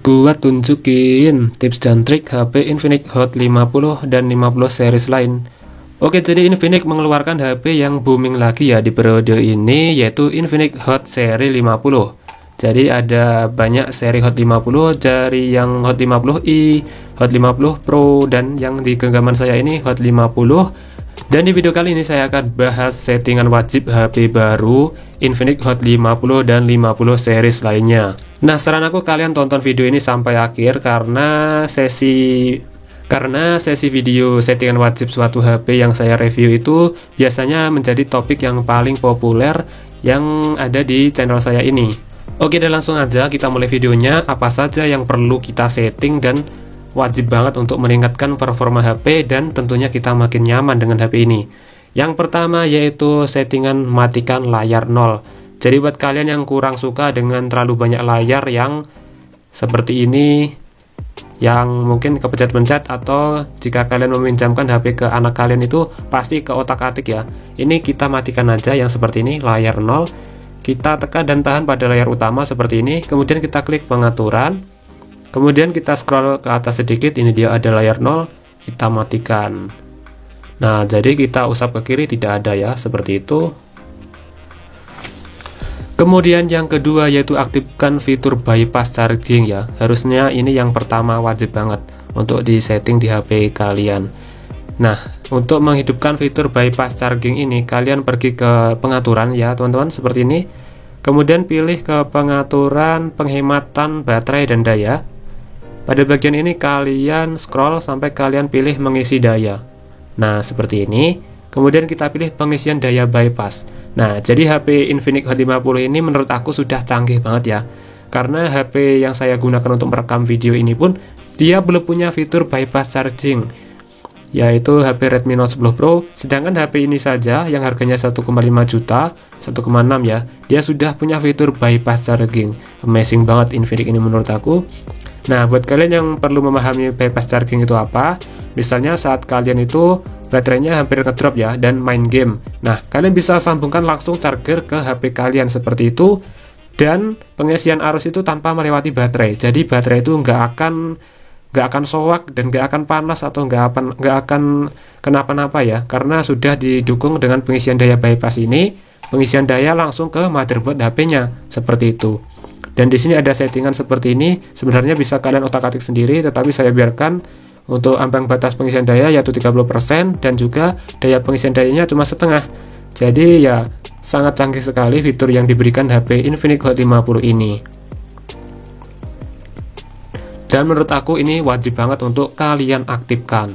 Gua tunjukin tips dan trik HP Infinix Hot 50 dan 50 series lain. Oke, jadi Infinix mengeluarkan HP yang booming lagi ya di periode ini, yaitu Infinix Hot seri 50. Jadi ada banyak seri Hot 50, dari yang Hot 50i, Hot 50 Pro, dan yang di genggaman saya ini Hot 50. Dan di video kali ini saya akan bahas settingan wajib HP baru Infinix Hot 50 dan 50 series lainnya. Nah, saran aku kalian tonton video ini sampai akhir karena sesi video settingan wajib suatu HP yang saya review itu biasanya menjadi topik yang paling populer yang ada di channel saya ini. Oke, dan langsung aja kita mulai videonya. Apa saja yang perlu kita setting dan wajib banget untuk meningkatkan performa HP dan tentunya kita makin nyaman dengan HP ini. Yang pertama yaitu settingan matikan layar 0. Jadi buat kalian yang kurang suka dengan terlalu banyak layar yang seperti ini, yang mungkin kepencet-pencet, atau jika kalian meminjamkan HP ke anak kalian itu pasti ke otak-atik ya. Ini kita matikan aja yang seperti ini, layar 0. Kita tekan dan tahan pada layar utama seperti ini, kemudian kita klik pengaturan. Kemudian kita scroll ke atas sedikit, ini dia ada layar 0, kita matikan. Nah, jadi kita usap ke kiri tidak ada ya, seperti itu. Kemudian yang kedua yaitu aktifkan fitur bypass charging ya. Harusnya ini yang pertama wajib banget untuk disetting di HP kalian. Nah, untuk menghidupkan fitur bypass charging ini kalian pergi ke pengaturan ya teman-teman, seperti ini. Kemudian pilih ke pengaturan penghematan baterai dan daya. Pada bagian ini kalian scroll sampai kalian pilih mengisi daya. Nah, seperti ini. Kemudian kita pilih pengisian daya bypass. Nah, jadi HP Infinix Hot 50 ini menurut aku sudah canggih banget ya. Karena HP yang saya gunakan untuk merekam video ini pun dia belum punya fitur bypass charging, yaitu HP Redmi Note 10 Pro. Sedangkan HP ini saja yang harganya 1,5 juta, 1,6 ya, dia sudah punya fitur bypass charging. Amazing banget Infinix ini menurut aku. Nah, buat kalian yang perlu memahami bypass charging itu apa, misalnya saat kalian itu baterainya hampir ngedrop ya dan main game. Nah, kalian bisa sambungkan langsung charger ke HP kalian seperti itu, dan pengisian arus itu tanpa melewati baterai. Jadi baterai itu nggak akan soak dan nggak akan panas atau nggak akan kenapa-napa ya, karena sudah didukung dengan pengisian daya bypass ini. Pengisian daya langsung ke motherboard HP-nya seperti itu. Dan di sini ada settingan seperti ini. Sebenarnya bisa kalian otak-atik sendiri, tetapi saya biarkan untuk ambang batas pengisian daya yaitu 30%, dan juga daya pengisian dayanya cuma setengah. Jadi ya sangat canggih sekali fitur yang diberikan HP Infinix Hot 50 ini. Dan menurut aku ini wajib banget untuk kalian aktifkan.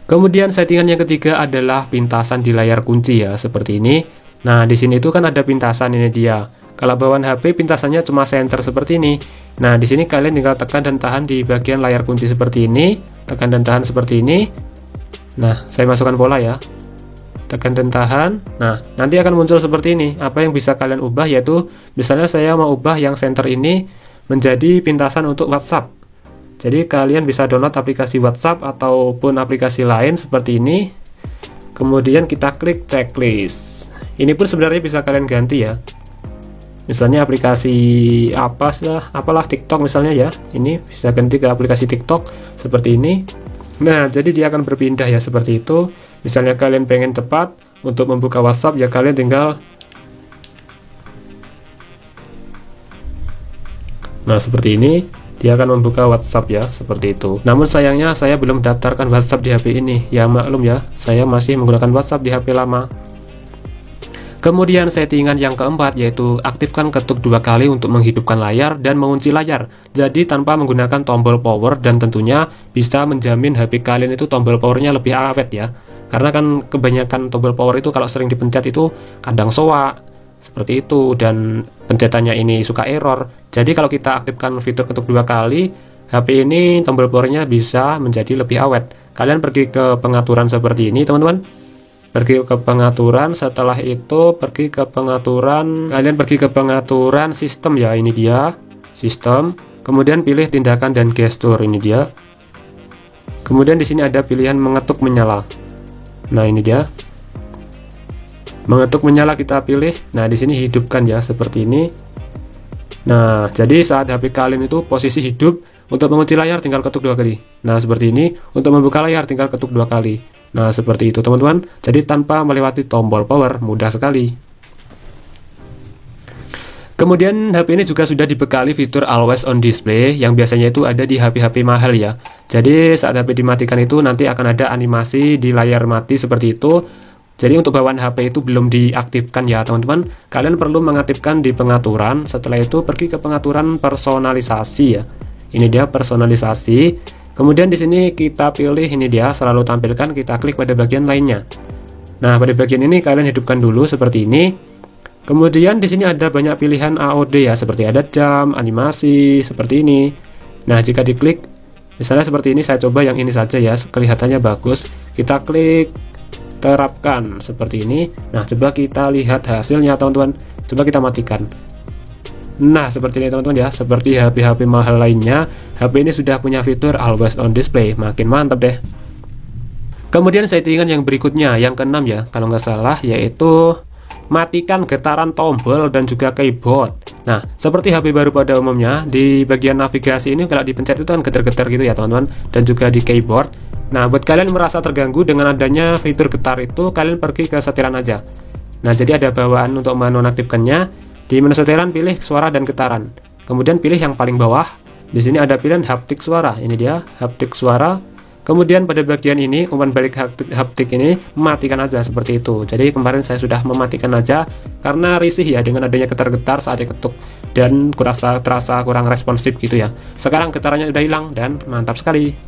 Kemudian settingan yang ketiga adalah pintasan di layar kunci ya, seperti ini. Nah, di sini itu kan ada pintasan, ini dia. Kalau bawaan HP pintasannya cuma center seperti ini. Nah, di sini kalian tinggal tekan dan tahan di bagian layar kunci seperti ini, tekan dan tahan seperti ini. Nah, saya masukkan pola ya. Tekan dan tahan. Nah, nanti akan muncul seperti ini. Apa yang bisa kalian ubah yaitu misalnya saya mau ubah yang center ini menjadi pintasan untuk WhatsApp. Jadi kalian bisa download aplikasi WhatsApp ataupun aplikasi lain seperti ini. Kemudian kita klik checklist. Ini pun sebenarnya bisa kalian ganti ya. Misalnya aplikasi apalah TikTok misalnya ya, ini bisa ganti ke aplikasi TikTok seperti ini. Nah, jadi dia akan berpindah ya seperti itu. Misalnya kalian pengen cepat untuk membuka WhatsApp ya, kalian tinggal seperti ini, dia akan membuka WhatsApp ya seperti itu. Namun sayangnya saya belum daftarkan WhatsApp di HP ini ya, maklum ya, saya masih menggunakan WhatsApp di HP lama. Kemudian settingan yang keempat yaitu aktifkan ketuk 2 kali untuk menghidupkan layar dan mengunci layar. Jadi tanpa menggunakan tombol power, dan tentunya bisa menjamin HP kalian itu tombol powernya lebih awet ya. Karena kan kebanyakan tombol power itu kalau sering dipencet itu kadang soak seperti itu, dan pencetannya ini suka error. Jadi kalau kita aktifkan fitur ketuk 2 kali, HP ini tombol powernya bisa menjadi lebih awet. Kalian pergi ke pengaturan seperti ini teman-teman. Pergi ke pengaturan, setelah itu pergi ke pengaturan, kalian pergi ke pengaturan sistem ya, ini dia sistem. Kemudian pilih tindakan dan gestur, ini dia. Kemudian di sini ada pilihan mengetuk menyala. Nah, ini dia. Mengetuk menyala kita pilih. Nah, di sini hidupkan ya seperti ini. Nah, jadi saat HP kalian itu posisi hidup, untuk mengunci layar tinggal ketuk 2 kali. Nah, seperti ini. Untuk membuka layar tinggal ketuk 2 kali. Nah, seperti itu teman-teman. Jadi tanpa melewati tombol power, mudah sekali. Kemudian HP ini juga sudah dibekali fitur Always On Display yang biasanya itu ada di HP-HP mahal ya. Jadi saat HP dimatikan itu nanti akan ada animasi di layar mati seperti itu. Jadi untuk bawaan HP itu belum diaktifkan ya teman-teman. Kalian perlu mengaktifkan di pengaturan. Setelah itu pergi ke pengaturan personalisasi ya. Ini dia personalisasi. Kemudian di sini kita pilih ini dia selalu tampilkan, kita klik pada bagian lainnya. Nah, pada bagian ini kalian hidupkan dulu seperti ini. Kemudian di sini ada banyak pilihan AOD ya, seperti ada jam, animasi, seperti ini. Nah, jika diklik misalnya seperti ini, saya coba yang ini saja ya, kelihatannya bagus. Kita klik terapkan seperti ini. Nah, coba kita lihat hasilnya teman-teman. Coba kita matikan. Nah, seperti ini teman-teman ya, seperti HP-HP mahal lainnya, HP ini sudah punya fitur Always On Display. Makin mantap deh. Kemudian settingan yang berikutnya, yang keenam ya, kalau nggak salah, yaitu matikan getaran tombol dan juga keyboard. Nah, seperti HP baru pada umumnya, di bagian navigasi ini kalau dipencet itu kan getar-getar gitu ya teman-teman, dan juga di keyboard. Nah, buat kalian merasa terganggu dengan adanya fitur getar itu, kalian pergi ke setelan aja. Nah, jadi ada bawaan untuk menonaktifkannya. Di menu setelan pilih suara dan getaran. Kemudian pilih yang paling bawah. Di sini ada pilihan haptik suara. Ini dia haptik suara. Kemudian pada bagian ini umpan balik haptik ini matikan aja seperti itu. Jadi kemarin saya sudah mematikan aja karena risih ya dengan adanya getar-getar saat diketuk dan terasa kurang responsif gitu ya. Sekarang getarannya udah hilang dan mantap sekali.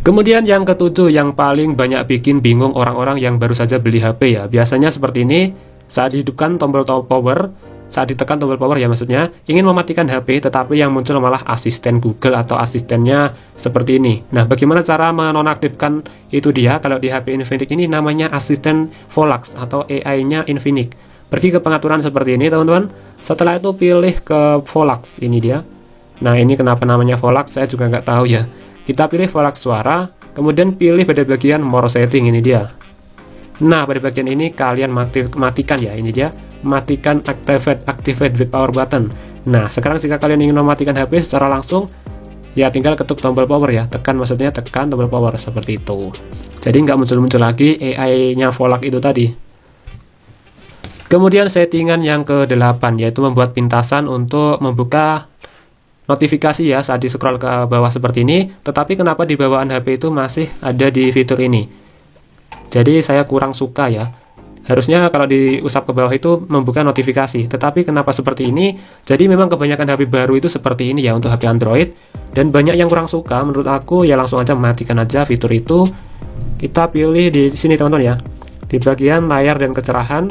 Kemudian yang ketujuh yang paling banyak bikin bingung orang-orang yang baru saja beli HP ya. Biasanya seperti ini. Saat dihidupkan tombol power, saat ditekan tombol power ya maksudnya, ingin mematikan HP tetapi yang muncul malah asisten Google atau asistennya seperti ini. Nah, bagaimana cara menonaktifkan itu dia? Kalau di HP Infinix ini namanya asisten Volax atau AI-nya Infinix. Pergi ke pengaturan seperti ini teman-teman. Setelah itu pilih ke Volax, ini dia. Nah, ini kenapa namanya Volax saya juga nggak tahu ya. Kita pilih Volax suara, kemudian pilih pada bagian More Setting, ini dia. Nah, pada bagian ini kalian matikan ya, ini dia, matikan activate with power button. Nah, sekarang jika kalian ingin mematikan HP secara langsung, ya tinggal ketuk tombol power ya, maksudnya tekan tombol power seperti itu. Jadi nggak muncul-muncul lagi AI-nya Volax itu tadi. Kemudian settingan yang ke-8 yaitu membuat pintasan untuk membuka notifikasi ya saat di scroll ke bawah seperti ini. Tetapi kenapa di bawaan HP itu masih ada di fitur ini? Jadi saya kurang suka ya. Harusnya kalau diusap ke bawah itu membuka notifikasi. Tetapi kenapa seperti ini? Jadi memang kebanyakan HP baru itu seperti ini ya untuk HP Android. Dan banyak yang kurang suka. Menurut aku ya langsung aja matikan aja fitur itu. Kita pilih di sini teman-teman ya. Di bagian layar dan kecerahan.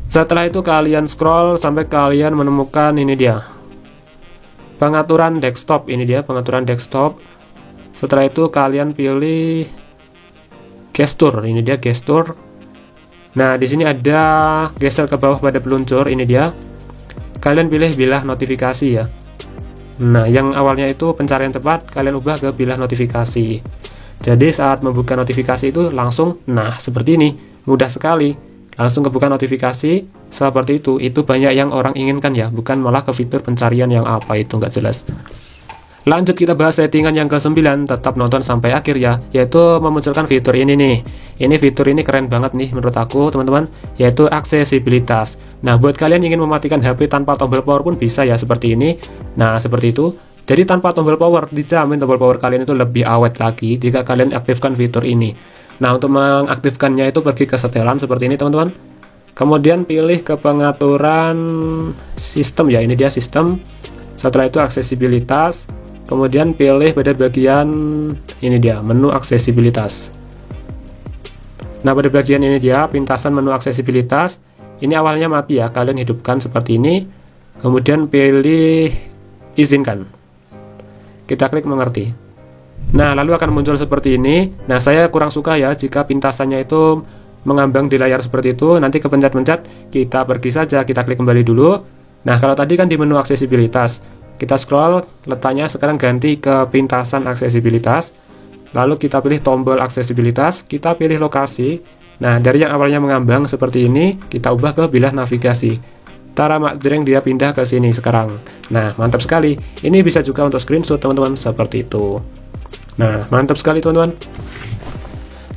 Setelah itu kalian scroll sampai kalian menemukan ini dia. Pengaturan desktop, ini dia pengaturan desktop. Setelah itu kalian pilih gestur, ini dia gestur. Nah, di sini ada geser ke bawah pada peluncur, ini dia. Kalian pilih bilah notifikasi ya. Nah, yang awalnya itu pencarian cepat, kalian ubah ke bilah notifikasi. Jadi saat membuka notifikasi itu langsung, nah seperti ini, mudah sekali. Langsung kebuka notifikasi seperti itu. Itu banyak yang orang inginkan ya, bukan malah ke fitur pencarian yang apa itu nggak jelas. Lanjut kita bahas settingan yang ke-9, tetap nonton sampai akhir ya, yaitu memunculkan fitur ini nih. Ini fitur ini keren banget nih menurut aku teman-teman, yaitu aksesibilitas. Nah, buat kalian ingin mematikan HP tanpa tombol power pun bisa ya seperti ini. Nah, seperti itu. Jadi tanpa tombol power, dijamin tombol power kalian itu lebih awet lagi jika kalian aktifkan fitur ini. Nah, untuk mengaktifkannya itu pergi ke setelan seperti ini teman-teman. Kemudian pilih ke pengaturan sistem ya, ini dia sistem. Setelah itu aksesibilitas. Kemudian pilih pada bagian ini dia menu aksesibilitas. Nah, pada bagian ini dia pintasan menu aksesibilitas. Ini awalnya mati ya, kalian hidupkan seperti ini. Kemudian pilih izinkan. Kita klik mengerti. Nah, lalu akan muncul seperti ini. Nah, saya kurang suka ya jika pintasannya itu mengambang di layar seperti itu. Nanti kepencet-pencet, kita pergi saja, kita klik kembali dulu. Nah, kalau tadi kan di menu aksesibilitas. Kita scroll, letaknya sekarang ganti ke pintasan aksesibilitas. Lalu kita pilih tombol aksesibilitas, kita pilih lokasi. Nah, dari yang awalnya mengambang seperti ini, kita ubah ke bilah navigasi. Tara jreng dia pindah ke sini sekarang. Nah, mantap sekali. Ini bisa juga untuk screenshot teman-teman, seperti itu. Nah, mantap sekali teman-teman.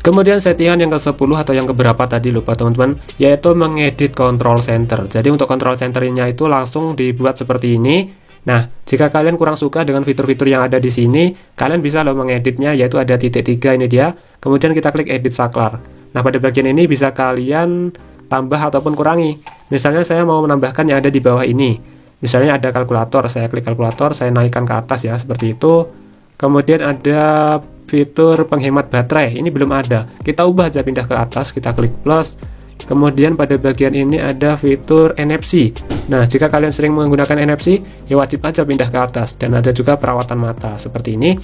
Kemudian settingan yang ke-10 atau yang keberapa tadi lupa teman-teman, yaitu mengedit control center. Jadi untuk control centernya itu langsung dibuat seperti ini. Nah, jika kalian kurang suka dengan fitur-fitur yang ada di sini, kalian bisa loh mengeditnya, yaitu ada titik 3 ini dia. Kemudian kita klik edit saklar. Nah, pada bagian ini bisa kalian tambah ataupun kurangi. Misalnya saya mau menambahkan yang ada di bawah ini. Misalnya ada kalkulator, saya klik kalkulator, saya naikkan ke atas ya, seperti itu. Kemudian ada fitur penghemat baterai, ini belum ada. Kita ubah aja, pindah ke atas, kita klik plus. Kemudian pada bagian ini ada fitur NFC. Nah, jika kalian sering menggunakan NFC, ya wajib aja pindah ke atas. Dan ada juga perawatan mata, seperti ini.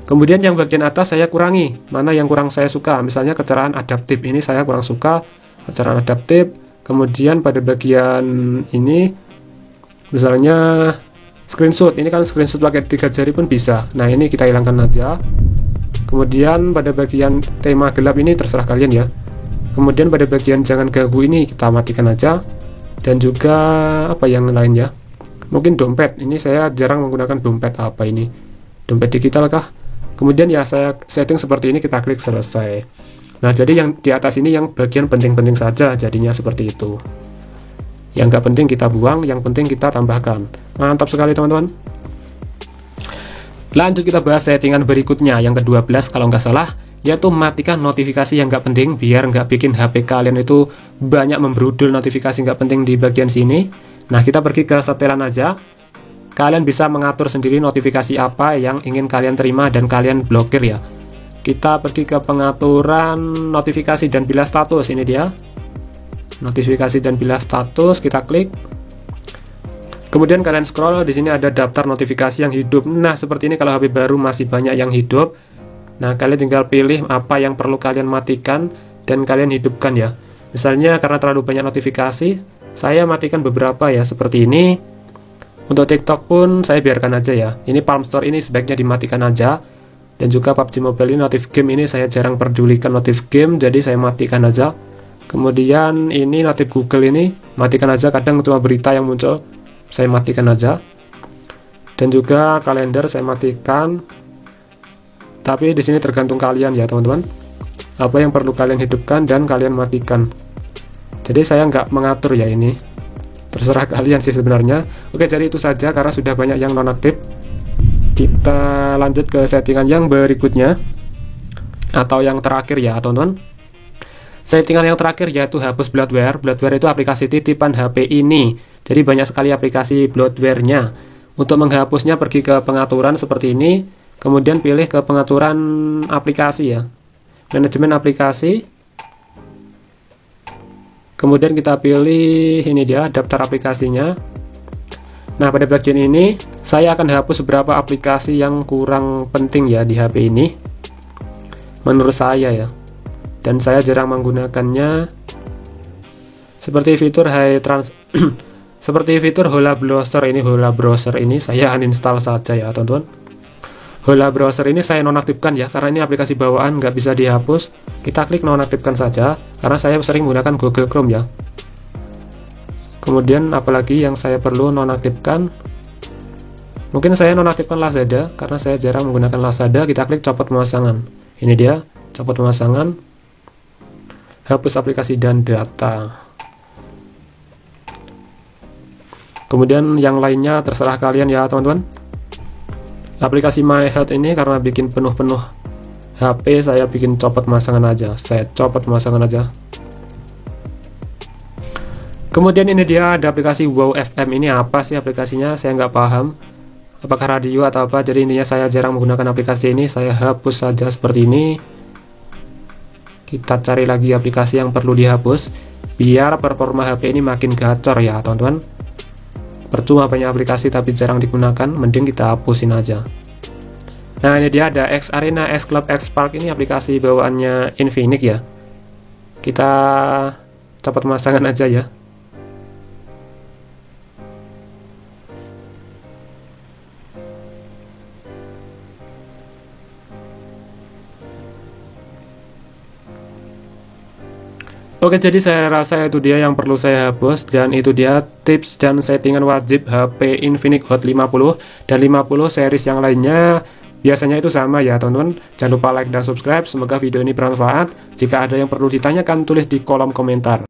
Kemudian yang bagian atas saya kurangi, mana yang kurang saya suka. Misalnya kecerahan adaptif, ini saya kurang suka, kecerahan adaptif. Kemudian pada bagian ini, misalnya screenshot, ini kan screenshot pakai 3 jari pun bisa. Nah, ini kita hilangkan aja. Kemudian pada bagian tema gelap ini terserah kalian ya. Kemudian pada bagian jangan ganggu ini kita matikan aja. Dan juga apa yang lain ya, mungkin dompet, ini saya jarang menggunakan dompet. Apa ini, dompet digital kah? Kemudian ya saya setting seperti ini, kita klik selesai. Nah, jadi yang di atas ini yang bagian penting-penting saja, jadinya seperti itu. Yang nggak penting kita buang, yang penting kita tambahkan. Mantap sekali teman-teman. Lanjut kita bahas settingan berikutnya, yang ke-12 kalau nggak salah, yaitu matikan notifikasi yang nggak penting, biar nggak bikin HP kalian itu banyak membrudul notifikasi nggak penting di bagian sini. Nah, kita pergi ke setelan aja. Kalian bisa mengatur sendiri notifikasi apa yang ingin kalian terima dan kalian blokir ya. Kita pergi ke pengaturan notifikasi dan bilas status, ini dia. Notifikasi dan bilas status, kita klik. Kemudian kalian scroll, di sini ada daftar notifikasi yang hidup. Nah, seperti ini kalau HP baru masih banyak yang hidup. Nah, kalian tinggal pilih apa yang perlu kalian matikan dan kalian hidupkan ya. Misalnya karena terlalu banyak notifikasi, saya matikan beberapa ya, seperti ini. Untuk TikTok pun saya biarkan aja ya. Ini Palm Store ini sebaiknya dimatikan aja. Dan juga PUBG Mobile ini, notif game ini saya jarang pedulikan notif game, jadi saya matikan aja. Kemudian ini notif Google ini matikan aja, kadang cuma berita yang muncul, saya matikan aja. Dan juga kalender saya matikan. Tapi di sini tergantung kalian ya teman-teman, apa yang perlu kalian hidupkan dan kalian matikan. Jadi saya nggak mengatur ya, ini terserah kalian sih sebenarnya. Oke, jadi itu saja karena sudah banyak yang nonaktif. Kita lanjut ke settingan yang berikutnya atau yang terakhir ya teman-teman. Settingan yang terakhir yaitu hapus bloatware. Bloatware itu aplikasi titipan HP ini. Jadi banyak sekali aplikasi bloatware-nya. Untuk menghapusnya pergi ke pengaturan seperti ini. Kemudian pilih ke pengaturan aplikasi ya. Manajemen aplikasi. Kemudian kita pilih ini dia, daftar aplikasinya. Nah, pada bagian ini saya akan hapus beberapa aplikasi yang kurang penting ya di HP ini. Menurut saya ya. Dan saya jarang menggunakannya. Seperti fitur seperti fitur Hola Browser ini saya uninstall saja ya teman-teman. Hola Browser ini saya nonaktifkan ya, karena ini aplikasi bawaan nggak bisa dihapus. Kita klik nonaktifkan saja, karena saya sering menggunakan Google Chrome ya. Kemudian apalagi yang saya perlu nonaktifkan, mungkin saya nonaktifkan Lazada, karena saya jarang menggunakan Lazada. Kita klik copot pemasangan, ini dia, copot pemasangan, hapus aplikasi dan data. Kemudian yang lainnya terserah kalian ya teman-teman. Aplikasi My Health ini karena bikin penuh-penuh HP, saya bikin copot pemasangan aja. Saya copot pemasangan aja. Kemudian ini dia ada aplikasi Wow FM. Ini apa sih aplikasinya? Saya nggak paham. Apakah radio atau apa? Jadi intinya saya jarang menggunakan aplikasi ini. Saya hapus saja seperti ini. Kita cari lagi aplikasi yang perlu dihapus biar performa HP ini makin gacor ya teman-teman. Percuma banyak aplikasi tapi jarang digunakan, mending kita hapusin aja. Nah, ini dia ada X Arena, X Club, X Park. Ini aplikasi bawaannya Infinix ya. Kita copot pemasangan aja ya. Oke, jadi saya rasa itu dia yang perlu saya hapus, dan itu dia tips dan settingan wajib HP Infinix Hot 50 dan 50 series yang lainnya. Biasanya itu sama ya teman-teman. Jangan lupa like dan subscribe. Semoga video ini bermanfaat. Jika ada yang perlu ditanyakan, tulis di kolom komentar.